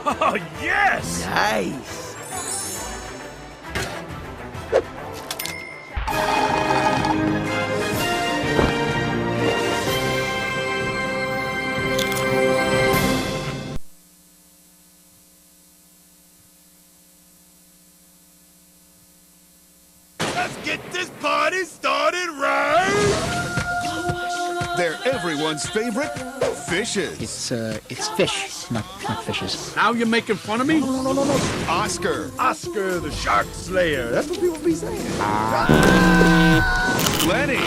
Oh, yes! Nice. Let's get this party started right! They're everyone's favorite fishes. It's fish, not fishes. Now you're making fun of me? No. Oscar, Oscar the Shark Slayer. That's what people be saying. Lenny,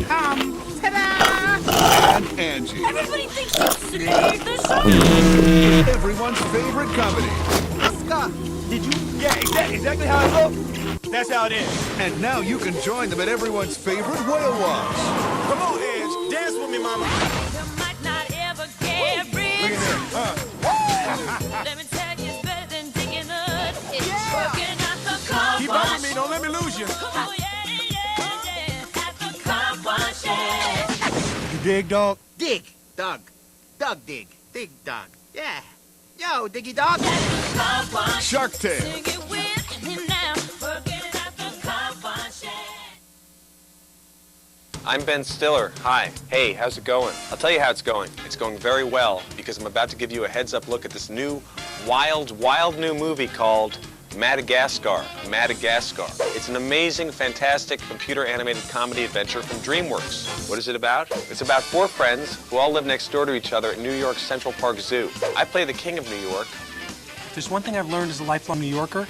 Ta-da! and Angie. Everybody thinks you slayed the shark. Everyone's favorite comedy. Oscar, did you? Yeah, exactly how it looks. That's how it is. And now you can join them at everyone's favorite whale watch. Come on, Ange. Dance with me, mama. You might not ever get rich. Let me tell you, it's better than digging a ditch. Working at the car Keep up wash. with me. Don't let me lose you. Oh, yeah. At the car wash, yeah. You dig, dog? Dig, dog. Dog dig. Dig, dog. Yeah. Yo, diggy dog. At the car wash. Shark Tale. Sing it with me now. Working at the car wash, yeah. I'm Ben Stiller. Hi. Hey, how's it going? I'll tell you how it's going. It's going very well because I'm about to give you a heads-up look at this new, wild new movie called Madagascar. Madagascar. It's an amazing, fantastic computer-animated comedy adventure from DreamWorks. What is it about? It's about 4 friends who all live next door to each other at New York's Central Park Zoo. I play the king of New York. If there's one thing I've learned as a lifelong New Yorker,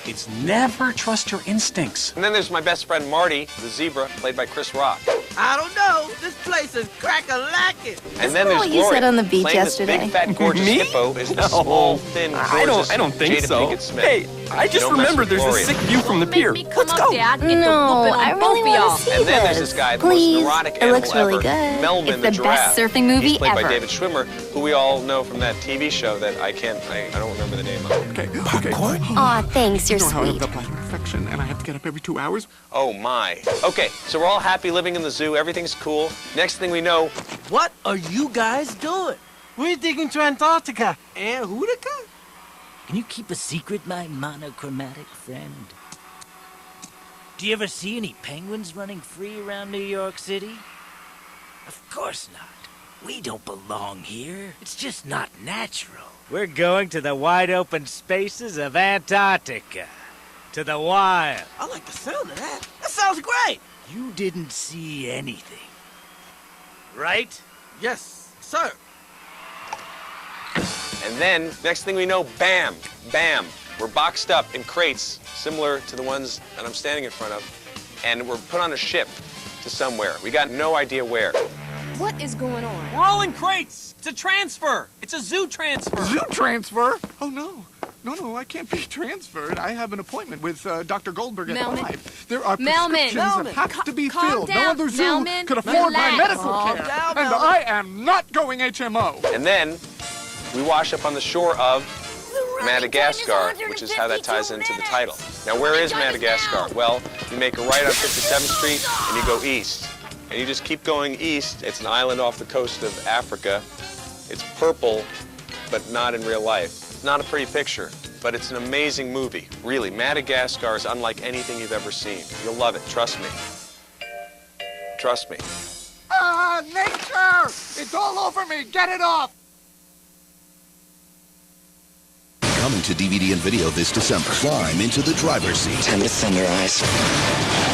it's never trust your instincts. And then there's my best friend Marty, the zebra, played by Chris Rock. I don't know. This place is crack-a-lackin'. And then there's what you Gloria, said on the beach playing yesterday. This big, fat, gorgeous Me? hippo is the small, thin, gorgeous I don't think Jada so. Pinkett Smith. Hey, I just Don't mess remembered with there's a Gloria. sick view from the pier. Make me come Let's up go. there. I'd get the No, whooping on I both really of want y'all. to see And then there's this guy, the Please. most neurotic It animal looks really ever, good. Melvin It's the the giraffe. best surfing movie He's played by ever. David Schwimmer, who we all know from that TV show that I don't remember the name of. Okay. Aw, thanks, you're You know how I have sweet. the bladder infection and I have to get up every 2 hours? Oh my. Okay, so we're all happy living in the zoo. Everything's cool. Next thing we know, What are you guys doing? We're digging to Antarctica. Antarctica? Can you keep a secret, my monochromatic friend? Do you ever see any penguins running free around New York City? Of course not. We don't belong here. It's just not natural. We're going to the wide open spaces of Antarctica. To the wild. I like the sound of that. That sounds great. You didn't see anything. Right? Yes, sir. and then next thing we know, bam, bam, we're boxed up in crates similar to the ones that I'm standing in front of, and we're put on a ship to somewhere. We got no idea where. What is going on? We're all in crates. It's a transfer. It's a zoo transfer. Zoo transfer? Oh, no. No, I can't be transferred. I have an appointment with Dr. Goldberg at Melman. 5. There are Melman. prescriptions that have to be Calm filled. down. No other zoo Melman, could afford my relax. medical Calm care. down, And Melman. I am not going HMO. And then we wash up on the shore of Madagascar, which is how that ties into the title. Now, where is Madagascar? Well, you make a right on 57th Street and you go east. And you just keep going east. It's an island off the coast of Africa. It's purple, but not in real life. It's not a pretty picture, but it's an amazing movie. Really, Madagascar is unlike anything you've ever seen. You'll love it, trust me. Trust me. Ah, nature! It's all over me. Get it off. Coming to DVD and video this December. Climb into the driver's seat. Time to thin your eyes.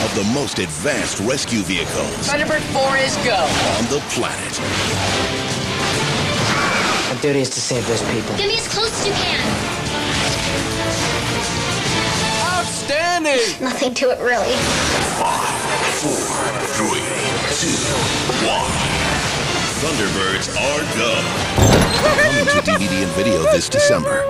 Of the most advanced rescue vehicles Thunderbird 4 is go. on the planet. Our duty is to save those people. Get me as close as you can. Outstanding! Nothing to it, really. 5, 4, 3, 2, 1. Thunderbirds are go. Coming to DVD and video this December.